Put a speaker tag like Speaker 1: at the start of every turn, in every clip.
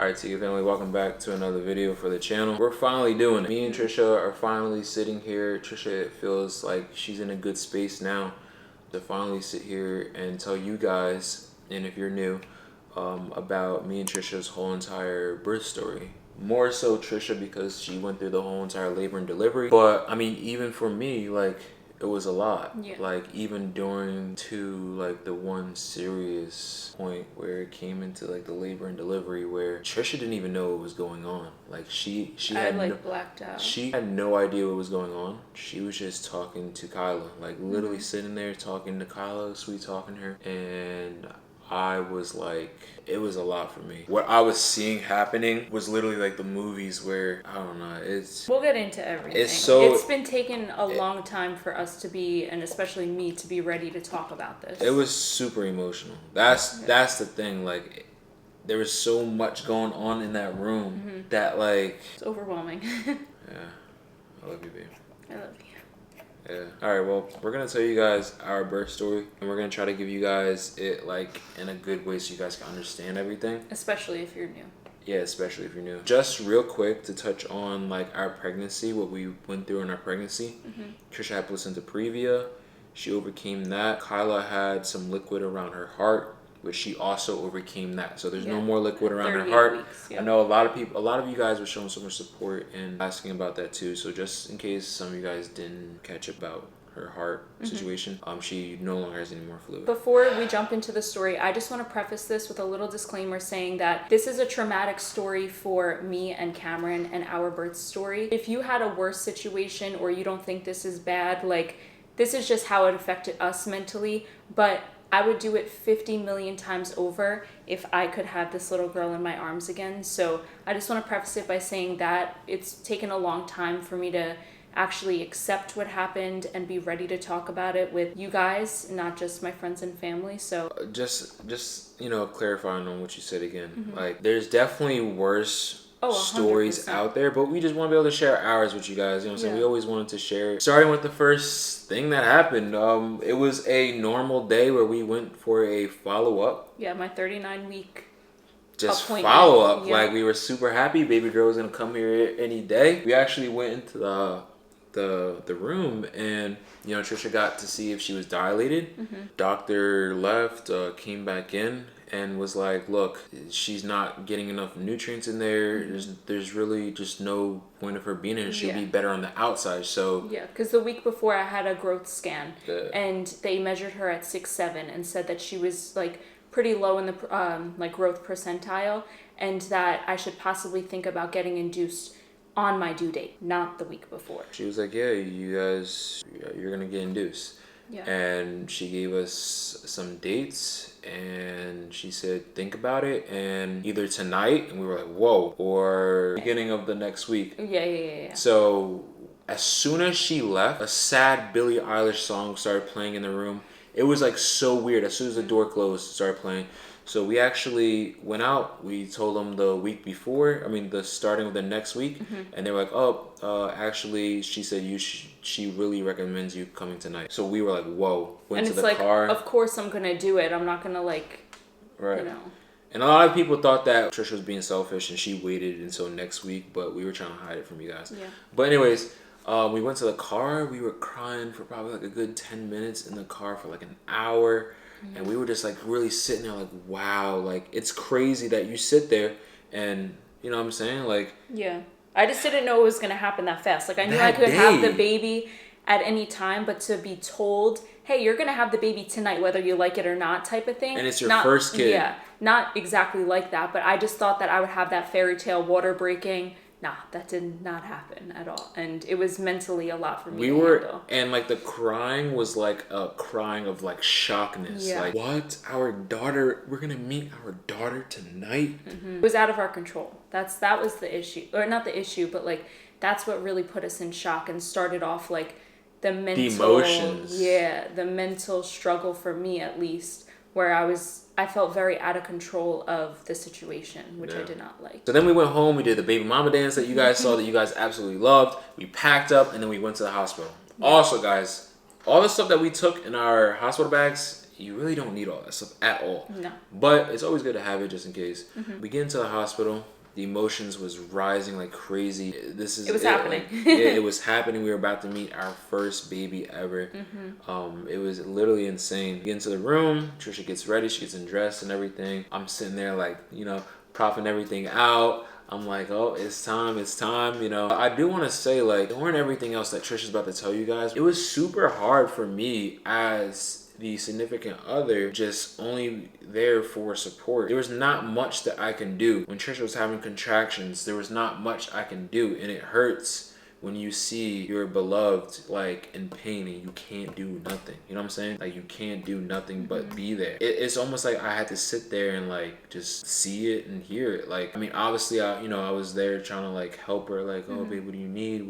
Speaker 1: Alright, TK family, welcome back to another video for the channel. We're finally doing it. Me and Tricia are finally sitting here. Tricia feels like she's in a good space now to finally sit here and tell you guys, and if you're new, about me and Tricia's whole entire birth story. More so Tricia because she went through the whole entire labor and delivery. But I mean, even for me, like, it was a lot.
Speaker 2: Yeah.
Speaker 1: Like, even during the one serious point where it came into like the labor and delivery, where Tricia didn't even know what was going on. Like she had
Speaker 2: blacked out.
Speaker 1: She had no idea what was going on. She was just talking to Kyla, like literally sitting there talking to Kyla, sweet talking to her, and I was like, it was a lot for me. What I was seeing happening was literally like the movies where, I don't know,
Speaker 2: We'll get into everything. It's been taking a long time for us to be, and especially me, to be ready to talk about this.
Speaker 1: It was super emotional. That's the thing. Like, there was so much going on in that room that like...
Speaker 2: It's overwhelming.
Speaker 1: Yeah. I love you, babe.
Speaker 2: I love you.
Speaker 1: Yeah. Alright, well, we're going to tell you guys our birth story, and we're going to try to give you guys it, like, in a good way so you guys can understand everything.
Speaker 2: Especially if you're new.
Speaker 1: Yeah, especially if you're new. Just real quick to touch on, like, our pregnancy, what we went through in our pregnancy. Tricia had to listen to Previa. She overcame that. Kyla had some liquid around her heart, which she also overcame that. So there's no more liquid around her heart.
Speaker 2: Weeks,
Speaker 1: I know a lot of you guys were showing so much support and asking about that too. So just in case some of you guys didn't catch about her heart situation, she no longer has any more fluid.
Speaker 2: Before we jump into the story, I just want to preface this with a little disclaimer saying that this is a traumatic story for me and Cameron and our birth story. If you had a worse situation or you don't think this is bad, like, this is just how it affected us mentally, but I would do it 50 million times over if I could have this little girl in my arms again. So I just want to preface it by saying that it's taken a long time for me to actually accept what happened and be ready to talk about it with you guys, not just my friends and family. So
Speaker 1: just clarifying on what you said again. Like, there's definitely worse stories out there, but we just want to be able to share ours with you guys. You know what I'm saying? We always wanted to share. Starting with the first thing that happened, it was a normal day where we went for a follow-up.
Speaker 2: Yeah, my 39-week
Speaker 1: just
Speaker 2: appointment.
Speaker 1: Follow-up. Yeah. Like, we were super happy. Baby girl was gonna come here any day. We actually went into the room, and Tricia got to see if she was dilated. Doctor left, came back in, and was like, look, she's not getting enough nutrients in there. There's really just no point of her being in. She'll be better on the outside. So
Speaker 2: yeah, because the week before I had a growth scan, and they measured her at 6'7" and said that she was like pretty low in the growth percentile, and that I should possibly think about getting induced on my due date, not the week before.
Speaker 1: She was like, yeah, you guys, you're gonna get induced.
Speaker 2: Yeah.
Speaker 1: And she gave us some dates, and she said, think about it, and either tonight, and we were like, whoa, or beginning of the next week.
Speaker 2: Yeah.
Speaker 1: So as soon as she left, a sad Billie Eilish song started playing in the room. It was like so weird. As soon as the door closed, it started playing. So we actually went out. We told them the week before, the starting of the next week, and they were like, actually, she said she really recommends you coming tonight. So we were like, whoa. Went to the car.
Speaker 2: Of course I'm gonna do it. I'm not gonna
Speaker 1: right. And a lot of people thought that Tricia was being selfish and she waited until next week, but we were trying to hide it from you guys.
Speaker 2: Yeah.
Speaker 1: But anyways, we went to the car. We were crying for probably like a good 10 minutes in the car for like an hour. And we were just like really sitting there like, wow, like it's crazy that you sit there and, you know what I'm saying? Like,
Speaker 2: yeah. I just didn't know it was going to happen that fast. Like, I knew I could have the baby at any time, but to be told, hey, you're going to have the baby tonight, whether you like it or not, type of thing.
Speaker 1: And it's your first kid.
Speaker 2: Yeah, not exactly like that, but I just thought that I would have that fairy tale water breaking. Nah, that did not happen at all. And it was mentally a lot for me to handle.
Speaker 1: And like the crying was like a crying of like shockness.
Speaker 2: Yeah.
Speaker 1: Like, what? Our daughter, we're going to meet our daughter tonight?
Speaker 2: It was out of our control. That was the issue. Or not the issue, but like that's what really put us in shock and started off like the mental...
Speaker 1: The emotions.
Speaker 2: Yeah, the mental struggle for me at least, where I felt very out of control of the situation, which I did not like.
Speaker 1: So then we went home, we did the baby mama dance that you guys saw, that you guys absolutely loved. We packed up, and then we went to the hospital. Yeah. Also, guys, all the stuff that we took in our hospital bags, you really don't need all that stuff at all.
Speaker 2: No.
Speaker 1: But it's always good to have it just in case. We get into the hospital. The emotions was rising like crazy. It was
Speaker 2: happening.
Speaker 1: Like, yeah, it was happening. We were about to meet our first baby ever. It was literally insane. We get into the room. Tricia gets ready. She gets undressed and everything. I'm sitting there like, you know, propping everything out. I'm like, oh, it's time, you know. I do want to say, like, ignoring everything else that Tricia's about to tell you guys, it was super hard for me as the significant other, just only there for support. There was not much that I can do. When Tricia was having contractions, there was not much I can do, and it hurts when you see your beloved like in pain and you can't do nothing. You know what I'm saying? Like, you can't do nothing but be there. It's almost like I had to sit there and like just see it and hear it. Like, I mean, obviously I was there trying to like help her, like, oh babe, what do you need,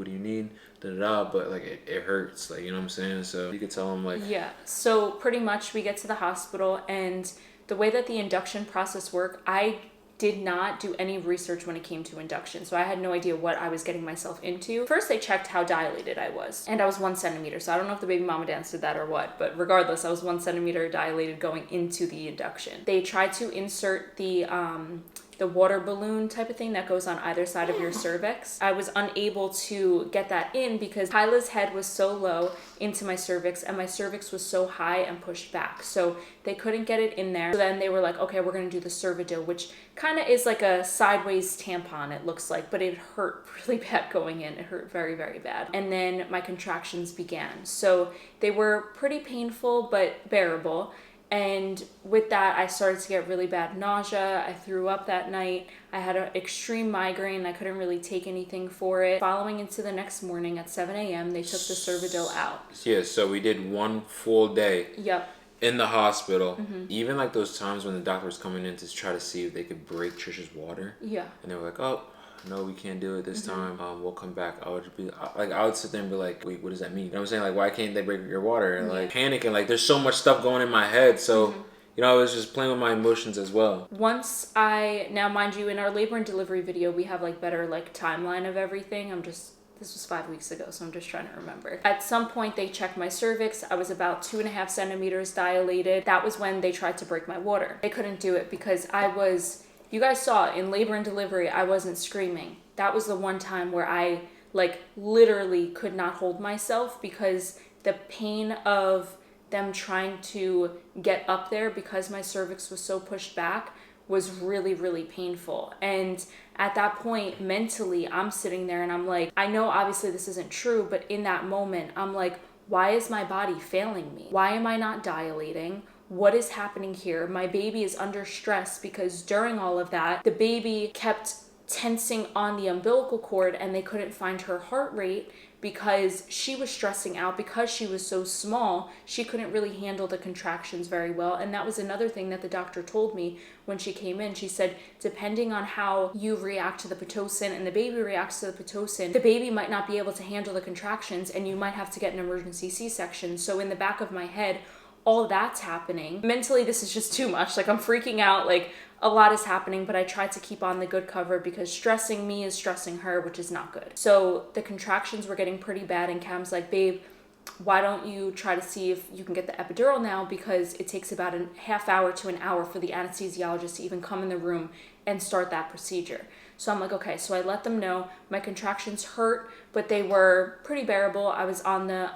Speaker 1: but like it hurts, like, you know what I'm saying? So you could tell him like,
Speaker 2: yeah. So pretty much we get to the hospital, and the way that the induction process worked, I did not do any research when it came to induction. So I had no idea what I was getting myself into. First, they checked how dilated I was, and I was 1 centimeter. So I don't know if the baby mama dance did that or what, but regardless, I was 1 centimeter dilated going into the induction. They tried to insert the water balloon type of thing that goes on either side of your cervix. I was unable to get that in because Kyla's head was so low into my cervix and my cervix was so high and pushed back. So they couldn't get it in there. So then they were like, okay, we're gonna do the Cervidil, which kind of is like a sideways tampon, it looks like, but it hurt really bad going in. It hurt very, very bad. And then my contractions began. So they were pretty painful, but bearable. And with that, I started to get really bad nausea. I threw up that night. I had an extreme migraine. I couldn't really take anything for it. Following into the next morning at 7 a.m., they took the Cervidil out.
Speaker 1: Yeah, so we did 1 full day.
Speaker 2: Yep.
Speaker 1: In the hospital. Even like those times when the doctor was coming in to try to see if they could break Tricia's water.
Speaker 2: Yeah.
Speaker 1: And they were like, oh, no, we can't do it this time. We'll come back. I would sit there and be like, wait, what does that mean? You know what I'm saying? Like, why can't they break your water? And like panicking, like there's so much stuff going in my head. So, you know, I was just playing with my emotions as well.
Speaker 2: Now mind you, in our labor and delivery video, we have like better like timeline of everything. This was 5 weeks ago, so I'm just trying to remember. At some point, they checked my cervix. I was about 2.5 centimeters dilated. That was when they tried to break my water. They couldn't do it because you guys saw in labor and delivery, I wasn't screaming. That was the one time where I like literally could not hold myself because the pain of them trying to get up there because my cervix was so pushed back was really, really painful. And at that point, mentally, I'm sitting there and I'm like, I know obviously this isn't true, but in that moment, I'm like, why is my body failing me? Why am I not dilating? What is happening here? My baby is under stress because during all of that, the baby kept tensing on the umbilical cord and they couldn't find her heart rate because she was stressing out. Because she was so small, she couldn't really handle the contractions very well. And that was another thing that the doctor told me when she came in. She said, depending on how you react to the Pitocin and the baby reacts to the Pitocin, the baby might not be able to handle the contractions and you might have to get an emergency C-section. So in the back of my head, all that's happening. Mentally, this is just too much. Like, I'm freaking out. Like, a lot is happening, but I tried to keep on the good cover because stressing me is stressing her, which is not good. So the contractions were getting pretty bad, and Cam's like, babe, why don't you try to see if you can get the epidural now, because it takes about a half hour to an hour for the anesthesiologist to even come in the room and start that procedure. So I'm like, okay. So I let them know my contractions hurt, but they were pretty bearable. I was on the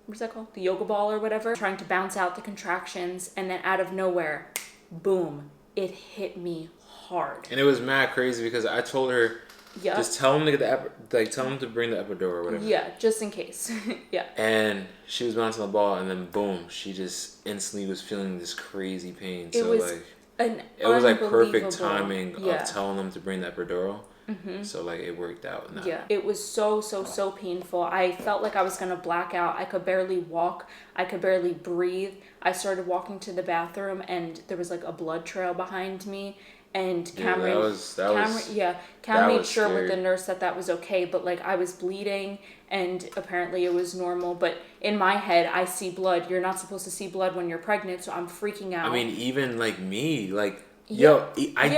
Speaker 2: what's that called? The yoga ball or whatever, trying to bounce out the contractions, and then out of nowhere, boom, it hit me hard.
Speaker 1: And it was mad crazy because I told her, just tell him to get tell him to bring the epidural or whatever.
Speaker 2: Yeah, just in case. Yeah.
Speaker 1: And she was bouncing the ball, and then boom, she just instantly was feeling this crazy pain.
Speaker 2: It was like
Speaker 1: perfect timing of telling them to bring the epidural. So like it worked out.
Speaker 2: It was so painful. I felt like I was gonna black out. I could barely walk. I could barely breathe. I started walking to the bathroom and there was like a blood trail behind me. And Cameron made sure with the nurse that was okay, but like I was bleeding and apparently it was normal. But in my head, I see blood. You're not supposed to see blood when you're pregnant, so I'm freaking out.
Speaker 1: I mean, even like me, like. I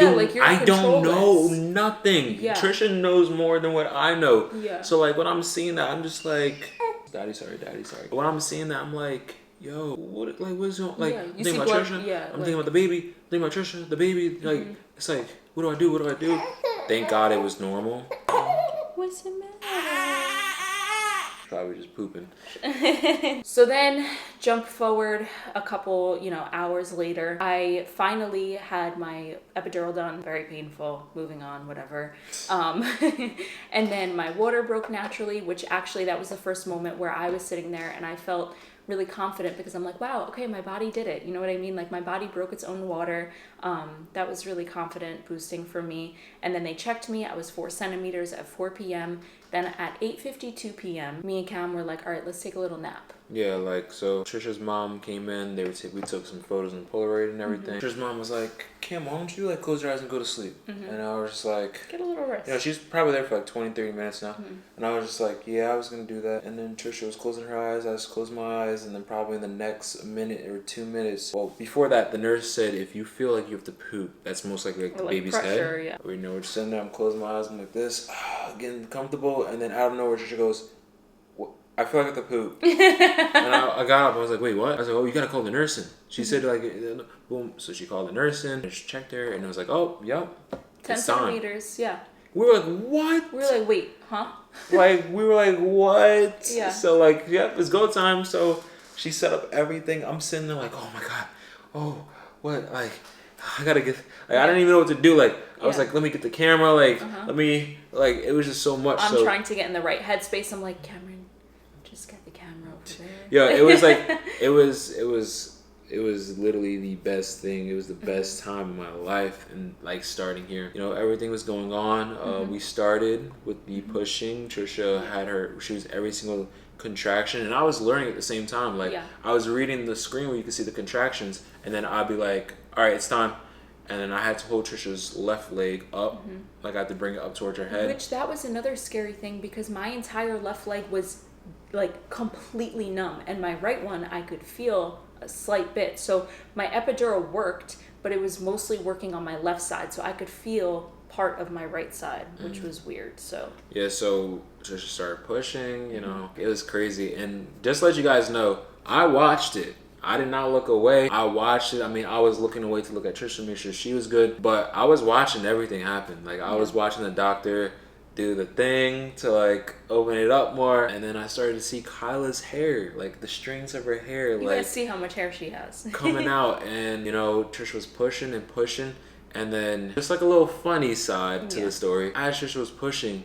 Speaker 1: don't know nothing. Yeah. Tricia knows more than what I know. Yeah. So like when I'm seeing that, I'm just like, daddy sorry. But when I'm seeing that, I'm like, yo, what's going, like,
Speaker 2: Yeah,
Speaker 1: I'm
Speaker 2: you
Speaker 1: thinking
Speaker 2: see
Speaker 1: about
Speaker 2: blood,
Speaker 1: Tricia,
Speaker 2: yeah,
Speaker 1: I'm
Speaker 2: like-
Speaker 1: thinking about the baby, I'm thinking about Tricia, the baby, like, it's like, what do I do? Thank God it was normal.
Speaker 2: What's the matter?
Speaker 1: Probably just pooping.
Speaker 2: So then, jump forward a couple, hours later, I finally had my epidural done. Very painful. Moving on, whatever. And then my water broke naturally, which actually that was the first moment where I was sitting there and I felt really confident because I'm like, wow, okay, my body did it. You know what I mean? Like my body broke its own water. That was really confident boosting for me. And then they checked me. I was 4 centimeters at 4 p.m. Then at 8:52 p.m., me and Cam were like, all right, let's take a little nap.
Speaker 1: Yeah, like, so Tricia's mom came in, we took some photos and Polaroid and everything. Tricia's mom was like, Cam, why don't you, like, close your eyes and go to sleep? And I was just like,
Speaker 2: Get a little rest.
Speaker 1: she's probably there for like 20-30 minutes now. And I was just like, yeah, I was gonna do that. And then Tricia was closing her eyes, I was closing my eyes, and then probably in the next minute or 2 minutes, well, before that, the nurse said, if you feel like you have to poop, that's most likely like the baby's
Speaker 2: pressure,
Speaker 1: head.
Speaker 2: yeah.
Speaker 1: We're just sitting there, I'm closing my eyes, I'm like this, getting comfortable, and then out of nowhere, Tricia goes, I feel like I have to poop. And I got up. I was like, wait, what? I was like, oh, you got to call the nurse in. She said, like, boom. So she called the nurse in. She checked her. And I was like, oh, yep.
Speaker 2: 10 centimeters, yeah.
Speaker 1: We were like, what?
Speaker 2: We were like, wait, huh?
Speaker 1: Like, we were like, what?
Speaker 2: Yeah.
Speaker 1: So, like, yep, it's go time. So she set up everything. I'm sitting there like, oh, my God. Oh, what? Like, I got to get... Like, I didn't even know what to do. Like, I was like, let me get the camera. Like, let me... Like, it was just so much.
Speaker 2: I'm trying to get in the right headspace. I'm like, Cameron, just get the camera over there.
Speaker 1: Yeah, it was like it was literally the best thing. It was the best time of my life, and like starting here, everything was going on. We started with the pushing. Tricia she was every single contraction, and I was learning at the same time. Like I was reading the screen where you could see the contractions, and then I'd be like, all right, it's time. And then I had to hold Tricia's left leg up, like I had to bring it up towards her head.
Speaker 2: Which that was another scary thing because my entire left leg was like completely numb, and my right one I could feel a slight bit. So my epidural worked, but it was mostly working on my left side, so I could feel part of my right side, which was weird. So
Speaker 1: yeah, so Tricia started pushing. It was crazy, and just to let you guys know, I watched it. I did not look away. I watched it. I mean, I was looking away to look at Tricia, make sure she was good, but I was watching everything happen. Like I was watching the doctor do the thing to like open it up more, and then I started to see Kyla's hair, like the strings of her hair,
Speaker 2: you gotta see how much hair she has
Speaker 1: coming out. And Tricia was pushing and pushing, and then just like a little funny side to the story, as Tricia was pushing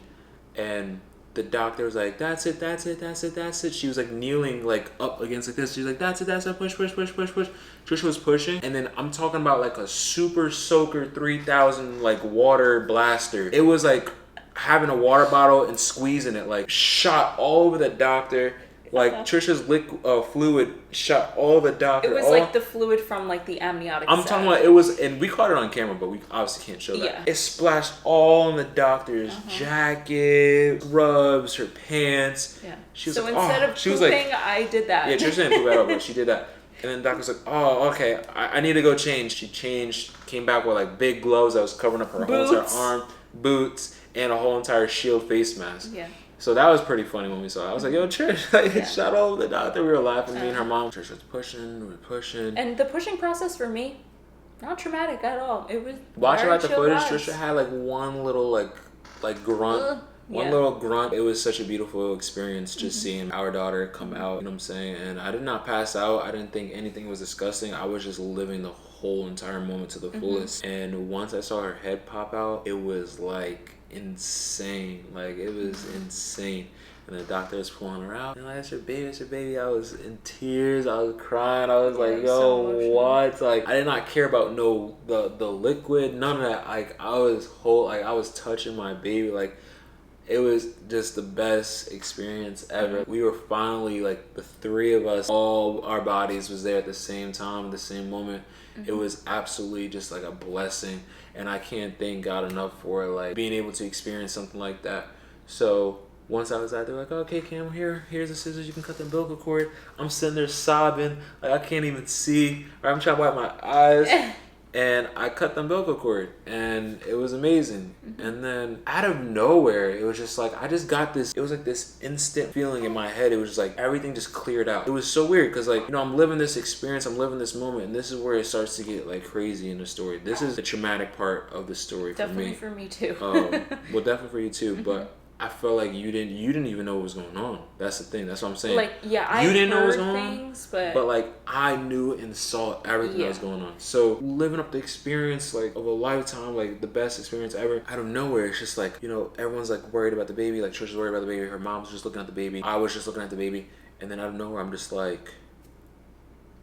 Speaker 1: and the doctor was like, that's it. She was like kneeling like up against like this. She's like, that's it, push. Tricia was pushing, and then I'm talking about like a super soaker 3000 like water blaster. It was like having a water bottle and squeezing it, like shot all over the doctor. Like Tricia's fluid shot all over the doctor.
Speaker 2: It was like the fluid from like the amniotic
Speaker 1: I'm
Speaker 2: sac.
Speaker 1: talking about, it was, and we caught it on camera, but we obviously can't show that.
Speaker 2: Yeah.
Speaker 1: It splashed all in the doctor's jacket, scrubs, her pants.
Speaker 2: Yeah.
Speaker 1: She was
Speaker 2: so
Speaker 1: like,
Speaker 2: instead of
Speaker 1: she was
Speaker 2: pooping,
Speaker 1: like,
Speaker 2: I did that.
Speaker 1: yeah, Tricia didn't poop at all, but she did that. And then the doctor was like, oh, okay, I need to go change. She changed, came back with like big gloves that was covering up her whole entire arm, boots, and a whole entire shield face mask.
Speaker 2: Yeah.
Speaker 1: So that was pretty funny when we saw it. I was like, yo, Trish, like, shot all over the doctor. We were laughing, me and her mom. Trish was pushing, we were pushing.
Speaker 2: And the pushing process for me, not traumatic at all. It was
Speaker 1: watching like the footage,
Speaker 2: vibes.
Speaker 1: Tricia had like one little like grunt. One little grunt. It was such a beautiful experience just seeing our daughter come out, you know what I'm saying? And I did not pass out. I didn't think anything was disgusting. I was just living the whole entire moment to the fullest. And once I saw her head pop out, it was like insane. Like it was insane. And the doctor was pulling her out. And like, that's your baby. I was in tears. I was crying. I was like, yo, so what? Like, I did not care about the liquid, none of that. Like I was touching my baby. Like it was just the best experience ever. We were finally, like, the three of us, all our bodies was there at the same time, at the same moment. It was absolutely just like a blessing, and I can't thank God enough for like being able to experience something like that. So once I was out there, like, okay, Cam, here's the scissors, you can cut the umbilical cord. I'm sitting there sobbing, like I can't even see, or I'm trying to wipe my eyes. and I cut the umbilical cord, and it was amazing. And then out of nowhere, it was just like I just got this. It was like this instant feeling in my head. It was just like everything just cleared out. It was so weird because like I'm living this experience, I'm living this moment, and this is where it starts to get like crazy in the story. This is the traumatic part of the story for
Speaker 2: Definitely
Speaker 1: me.
Speaker 2: for me too.
Speaker 1: Well, definitely for you too, but. I felt like you didn't even know what was going on. That's the thing. That's what I'm saying.
Speaker 2: Like, yeah, I
Speaker 1: you didn't know what was
Speaker 2: heard
Speaker 1: going
Speaker 2: things, but
Speaker 1: like I knew and saw everything that was going on. So living up the experience like of a lifetime, like the best experience ever. Out of nowhere, it's just like everyone's like worried about the baby. Like Tricia's worried about the baby. Her mom's just looking at the baby. I was just looking at the baby, and then out of nowhere, I'm just like,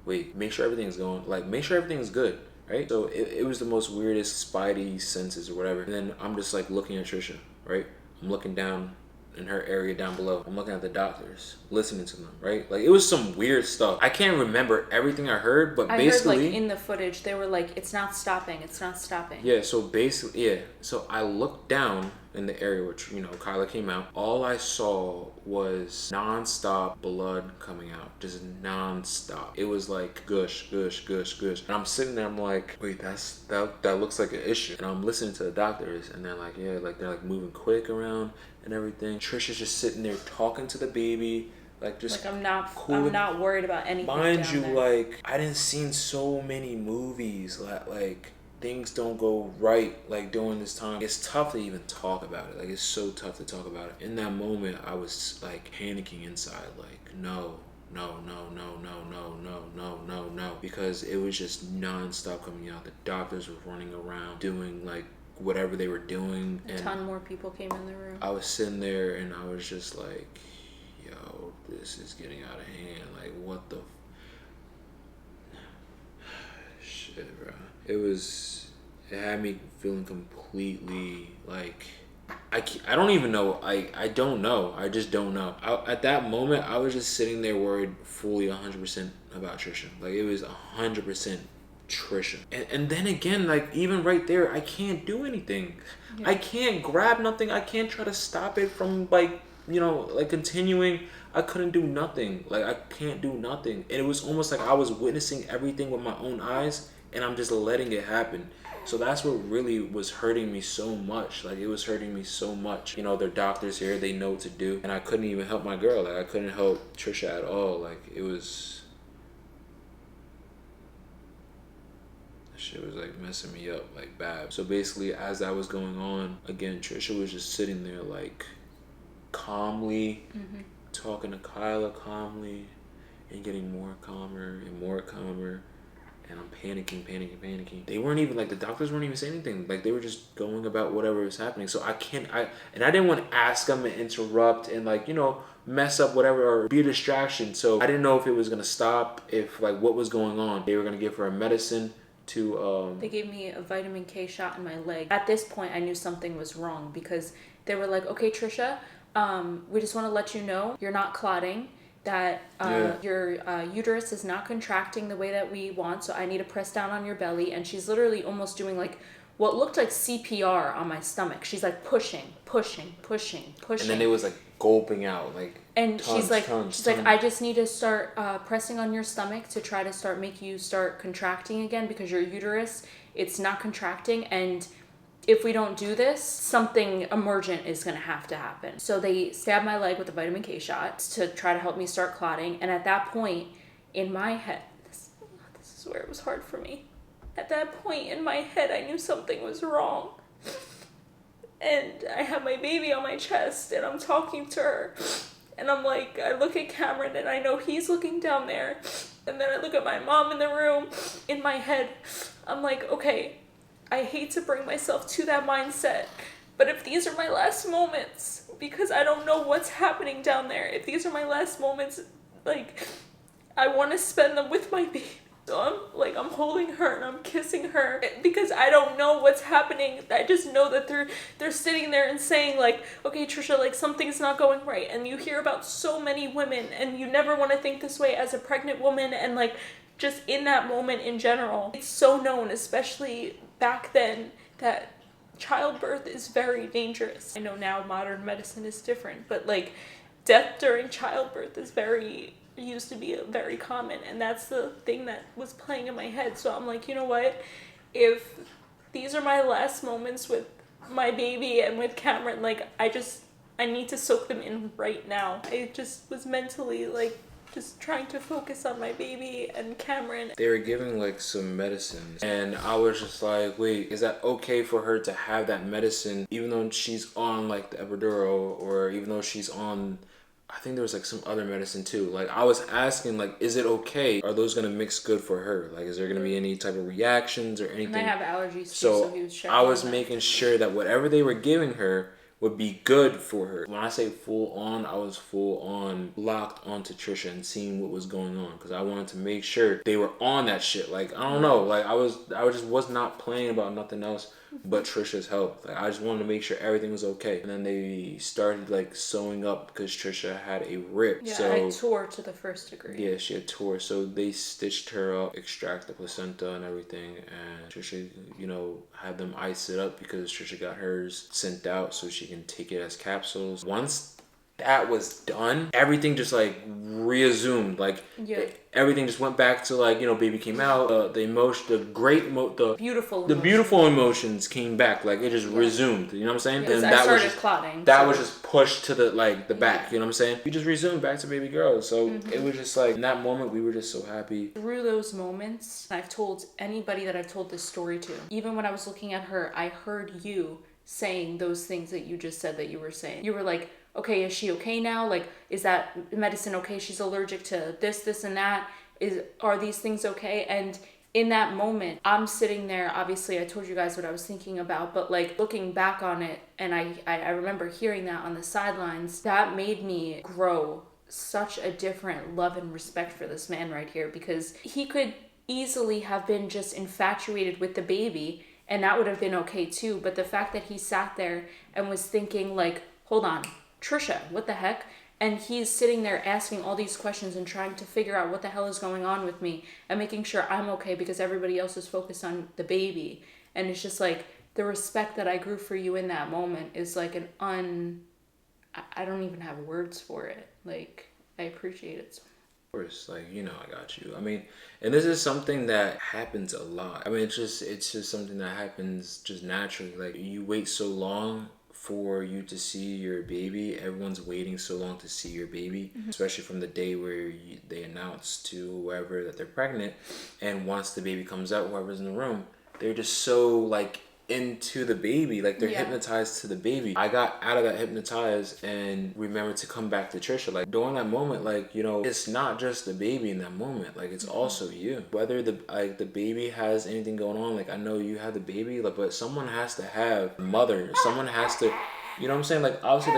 Speaker 1: wait, make sure everything's going. Like make sure everything's good. Right? So it was the most weirdest spidey senses or whatever. And then I'm just like looking at Tricia, right? I'm looking down in her area down below. I'm looking at the doctors, listening to them, right? Like it was some weird stuff. I can't remember everything I heard, but basically
Speaker 2: I heard like in the footage they were like, it's not stopping, it's not stopping.
Speaker 1: Yeah, so basically, yeah. So I looked down in the area where Kyla came out. All I saw was non-stop blood coming out, just non-stop. It was like gush, gush, gush, gush. And I'm sitting there, I'm like, wait, that looks like an issue. And I'm listening to the doctors, and they're like, yeah, like they're like moving quick around and everything. Tricia's just sitting there talking to the baby. Like just
Speaker 2: like I'm not worried about anything.
Speaker 1: Mind you,
Speaker 2: there.
Speaker 1: like I didn't seen so many movies like things don't go right like during this time. It's tough to even talk about it. Like it's so tough to talk about it. In that moment, I was like panicking inside, like no, because it was just non-stop coming out. The doctors were running around doing like whatever they were doing,
Speaker 2: a ton more people came in the room.
Speaker 1: I was sitting there and I was just like, yo, this is getting out of hand. Like what the shit, bro. It had me feeling completely like I don't even know. I don't know. I just don't know. At that moment, I was just sitting there worried fully 100% about Tricia. Like it was 100% Tricia. And then again, like even right there, I can't do anything. Yeah. I can't grab nothing. I can't try to stop it from like continuing. I couldn't do nothing. Like I can't do nothing. And it was almost like I was witnessing everything with my own eyes, and I'm just letting it happen. So that's what really was hurting me so much. Like it was hurting me so much. They're doctors here, they know what to do. And I couldn't even help my girl. Like I couldn't help Tricia at all. Like it was, that shit was like messing me up like bad. So basically as that was going on, again, Tricia was just sitting there like calmly, talking to Kyla calmly and getting more calmer and more calmer. And I'm panicking. They weren't even, like, the doctors weren't even saying anything. Like, they were just going about whatever was happening. So I didn't want to ask them and interrupt and, like, mess up whatever or be a distraction. So I didn't know if it was going to stop, if, like, what was going on. They were going to give her a medicine to,
Speaker 2: They gave me a vitamin K shot in my leg. At this point, I knew something was wrong because they were like, okay, Tricia, we just want to let you know you're not clotting. That your uterus is not contracting the way that we want, so I need to press down on your belly. And she's literally almost doing like what looked like CPR on my stomach. She's like pushing. And
Speaker 1: then it was like gulping out, like.
Speaker 2: And she's like, I just need to start pressing on your stomach to try to make you start contracting again because your uterus, it's not contracting, and if we don't do this, something emergent is going to happen. So they stabbed my leg with a vitamin K shot to try to help me start clotting. And at that point in my head, this is where it was hard for me. At that point in my head, I knew something was wrong. And I have my baby on my chest and I'm talking to her. And I'm like, I look at Cameron and I know he's looking down there. And then I look at my mom in the room. In my head, I'm like, okay, I hate to bring myself to that mindset, but if these are my last moments, because I don't know what's happening down there, if these are my last moments, like, I want to spend them with my baby. So I'm holding her and I'm kissing her because I don't know what's happening. I just know that they're sitting there and saying like, okay, Tricia, like something's not going right. And you hear about so many women and you never want to think this way as a pregnant woman, and like just in that moment in general, it's so known, especially back then, that childbirth is very dangerous. I know now modern medicine is different, but like death during childbirth used to be very common, and that's the thing that was playing in my head. So I'm like, you know what? if these are my last moments with my baby and with Cameron, like, I need to soak them in right now. I just was mentally, like, just trying to focus on my baby and Cameron.
Speaker 1: They were giving like some medicines, and I was just like, wait, is that okay for her to have that medicine even though she's on like the epidural, or even though she's on, I think there was like some other medicine too. Like, I was asking, like, is it okay? Are those gonna mix good for her? Like, is there gonna be any type of reactions or anything?
Speaker 2: And I have allergies too,
Speaker 1: So
Speaker 2: he was checking
Speaker 1: I was
Speaker 2: on that.
Speaker 1: making sure that whatever they were giving her would be good for her. When I say full on, I was full on locked onto Tricia and seeing what was going on, because I wanted to make sure they were on that shit. Like, I don't know, like I was not playing about nothing else but Tricia's health. Like, I just wanted to make sure everything was okay. And then they started like sewing up because Tricia had a rip.
Speaker 2: Yeah,
Speaker 1: so
Speaker 2: I tore to the first degree.
Speaker 1: yeah, she had tore. So they stitched her up, extract the placenta and everything. And Tricia, you know, had them ice it up because Tricia got hers sent out so she can take it as capsules. Once that was done, everything just like reassumed. Like, everything just went back to, like, you know, baby came out. The emotion, the beautiful emotions came back. Like, it just resumed. You know what I'm saying?
Speaker 2: Because I started clotting.
Speaker 1: That was just pushed to the back. You know what I'm saying? We just resumed back to baby girl. So it was just like, in that moment, we were just so happy.
Speaker 2: Through those moments, I've told anybody that I've told this story to, even when I was looking at her, I heard you saying those things that you just said that you were saying. You were like, okay, is she okay now? Like, is that medicine okay? She's allergic to this, and that. Are these things okay? And in that moment, I'm sitting there, obviously I told you guys what I was thinking about, but like looking back on it, and I remember hearing that on the sidelines, that made me grow such a different love and respect for this man right here, because he could easily have been just infatuated with the baby, and that would have been okay too. But the fact that he sat there and was thinking like, hold on, Tricia, what the heck? And he's sitting there asking all these questions and trying to figure out what the hell is going on with me and making sure I'm okay because everybody else is focused on the baby. And it's just like, the respect that I grew for you in that moment is like I don't even have words for it. Like, I appreciate it so much.
Speaker 1: Of course, like, you know, I got you. I mean, and this is something that happens a lot. I mean, it's just something that happens just naturally. Like, you wait so long for you to see your baby. Everyone's waiting so long to see your baby, especially from the day where they announce to whoever that they're pregnant. And once the baby comes out, whoever's in the room, they're just so like into the baby, like they're hypnotized to the baby. I got out of that hypnotized and remembered to come back to Tricia. Like, during that moment, like, you know, it's not just the baby in that moment, like it's also you. Whether the baby has anything going on, like, I know you have the baby, like, but someone has to have mother, someone has to, you know what I'm saying? Like, obviously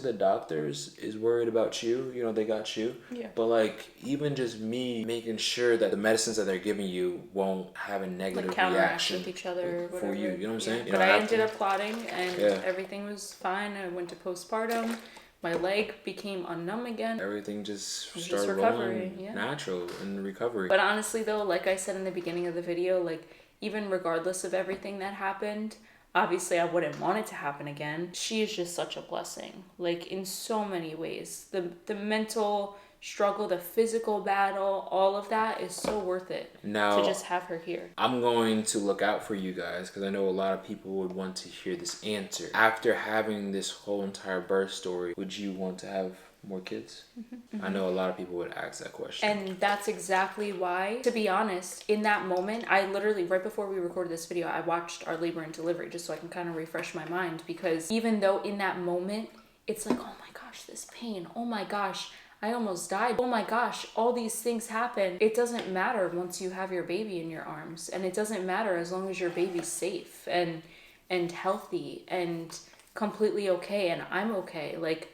Speaker 1: the doctors is worried about you, you know, they got you. But like, even just me making sure that the medicines that they're giving you won't have a negative reaction
Speaker 2: with each other
Speaker 1: for you. You know what I'm saying? You
Speaker 2: But
Speaker 1: know,
Speaker 2: I ended up clotting and everything was fine. I went to postpartum. My leg became unnumb again.
Speaker 1: Everything just started rolling natural in recovery.
Speaker 2: But honestly though, like I said in the beginning of the video, like, even regardless of everything that happened, obviously I wouldn't want it to happen again. She is just such a blessing, like, in so many ways. The mental struggle, the physical battle, all of that is so worth it
Speaker 1: now,
Speaker 2: to just have her here.
Speaker 1: I'm going to look out for you guys because I know a lot of people would want to hear this answer. After having this whole entire birth story, would you want to have more kids? I know a lot of people would ask that question.
Speaker 2: And that's exactly why, to be honest, in that moment, I literally, right before we recorded this video, I watched our labor and delivery just so I can kind of refresh my mind, because even though in that moment, it's like, oh my gosh, this pain, oh my gosh, I almost died, oh my gosh, all these things happen. It doesn't matter once you have your baby in your arms, and it doesn't matter as long as your baby's safe and healthy and completely okay, and I'm okay. Like,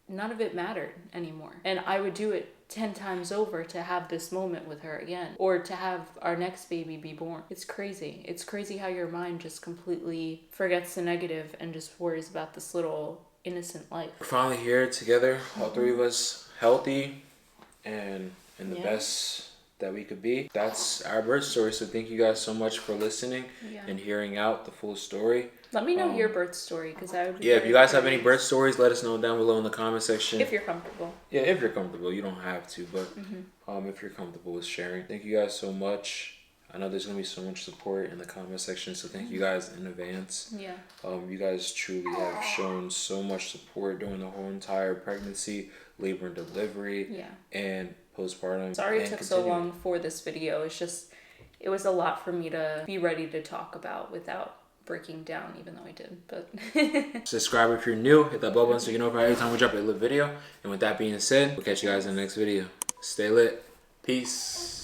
Speaker 2: none of it mattered anymore. And I would do it 10 times over to have this moment with her again, or to have our next baby be born. It's crazy. It's crazy how your mind just completely forgets the negative and just worries about this little innocent life.
Speaker 1: We're finally here together, all three of us healthy and in the best that we could be. That's our birth story. So thank you guys so much for listening and hearing out the full story.
Speaker 2: Let me know your birth story, because I would be
Speaker 1: if you guys have any birth stories, let us know down below in the comment section.
Speaker 2: If you're comfortable.
Speaker 1: Yeah, if you're comfortable. You don't have to, but if you're comfortable with sharing. Thank you guys so much. I know there's going to be so much support in the comment section, so thank you guys in advance.
Speaker 2: Yeah.
Speaker 1: You guys truly have shown so much support during the whole entire pregnancy, labor and delivery, and postpartum.
Speaker 2: Sorry it took so long for this video. It's just, it was a lot for me to be ready to talk about without breaking down, even though I did. But
Speaker 1: subscribe if you're new. Hit that bell button so you get notified every time we drop a lit video. And with that being said, we'll catch you guys in the next video. Stay lit. Peace.